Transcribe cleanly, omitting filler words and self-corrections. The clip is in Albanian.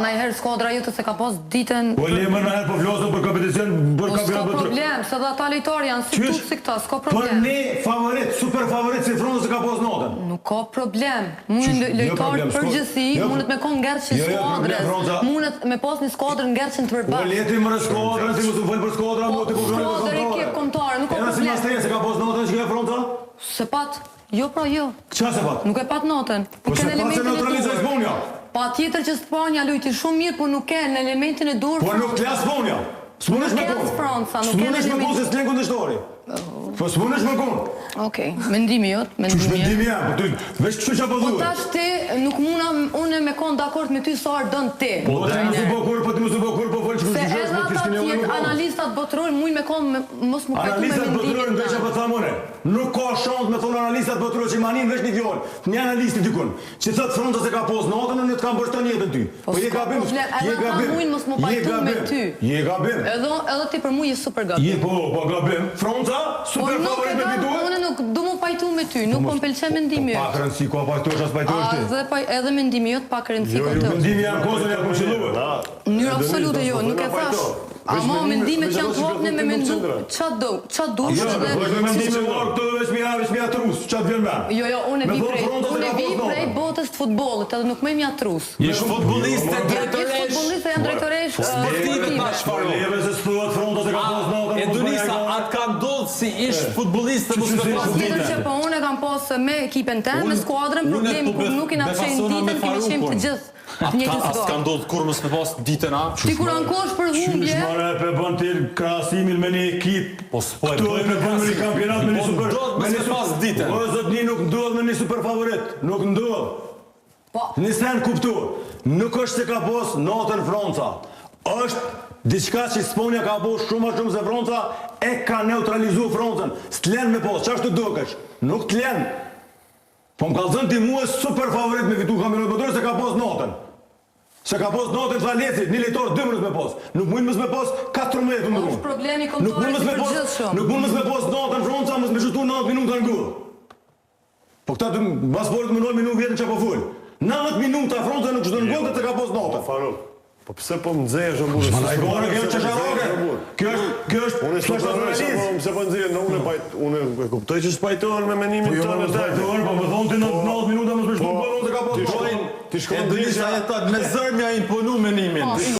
najherë skuadra jote se ka pas ditën... Po lemë najherë po flosën për kompeticion, për kampionat. S'ka problem, se dhe ata lejtar janë si tu si këta, s'ka Për problem. ne favorit, super favorit si Fronca se ka pas notën. Nuk ka problem. Mundet lejtar përgjithësi, mundet me konë ngerçin skuadrës. Mundet me pas një skuadrë ngerçin të Po përbashkët. leti më skuadrën, si mos u fol për skuadra, mo të po fol për Skuadrë i kep kontare, nuk ka Era si problem. mastreja se ka pas notën që ka Fronca? Se pat, jo pra jo. Çfarë se pat? Nuk e pat notën. Po se pat se neutralizoi Sponja. Pa tjetër që Spanja luajti shumë mirë, por nuk e në elementin e dur. Po nuk t'las Sponja. S'mundesh me Nuk kon. e Franca, nuk e S'mundesh me në kon se s'len kundështori. Po s'mundesh me kon. Okej, mendimi jot, Ç'është mendimi. mendimi jam, po ty veç ç'është çfarë po Po thuaj. tash ti nuk muna unë me kon dakord me ty sa herë don ti. Po ti mos u bë kur, po ti mos u bë kur, po fol ç'është Se gjë, edhe po ti ata s'keni tjetë nevojë. analistat botëror muj me kon mos më kajtu me Analistat botëror mendimin. ndeshja po thamore. Nuk ka shans me thonë analistat botëror që manin veç një fjalë. Një analisti dikun. Që thot Fronca se ka pos notën, unë të kam bërë jetën ty. Po je s'ka gabim. problem, edhe Je ata gabim. mujnë mos më Je pajtu me gabim. ty. Je gabim. Edhe ti për mu je super gabim. Je po gabim. Fronca super Nuk e favorit me do, fituar. unë nuk du mu pajtu me ty, nuk po m'pëlqen mendimi Pak jot. rëndësi ka pajtosh as pajtosh ti. Edhe mendimi jot pak rëndësi Jo, ka ju të. mendimi janë kozën ja kum qelluar. Në mënyrë absolute jo, nuk e thash. Ama mendimet që janë të hapne me mendu, qa dush Jo, dhe... po me mendime orë këtu veç mi atrus, ç'a të vjen me? Jo, unë e vi prej botës të futbollit, edhe nuk më jam atrus. Je futbolliste drejtoresh. Futbolliste janë drejtoresh Sportive ta çfarë? Leve se s'thuat Fronca se ka pas notën. Edunisa, atë ka ndodhur si ish futbolliste mos të pas Tjetër që po unë e kam pas me ekipin ten, me skuadrën, problemi kur nuk i na çojnë ditën, kemi qenë të gjithë në njëjtën As ka situatë. ndodhur kur mos me pas ditën a? Ti kur ankosh për humbje, Shmare pe bën ti krahasimin me një ekip. Po s'po e Këtu bëj me bën një kampionat me një super. Me një pas ditën. Po zotni nuk ndodh me një super favorit, nuk ndodh. po, Nisen kuptu, nuk është se ka pos notën Fronca. Është diçka që Sponja ka bo shumë a shumë se Fronca e ka neutralizu Froncën. S'tlen me pos, ç'është të dukesh? Nuk t'len. Po më kallëzën ti mua super favorit me fitu kampionat botëror se ka pos notën. Se ka pos notën tha Leci, një lejtor 12 me pos. Nuk mund mos me pos 14 më është problemi Nuk mund mos kombëtarit me i pos, përgjithshëm. nuk mund mos me pos notën Fronca, mos me shtuar 90 minuta në gull. Po këta të pasportit më 9 minuta vjetën që po full. 90 minuta Fronca nuk shton gol të ka pos notën. Faruk, po pse po më nxehesh më burrë? Ma lajgore, kjo është çesharore. Kjo është Unë kjo është realisht. se po nxehem, unë e kuptoj që s'pajtohen me mendimin Jo, tonë po fajtor, po më thonë ti 90 minuta mos me shtuar gol të ka pos notën. Ti shkon Edunisa jetat me zërmja imponu menimin.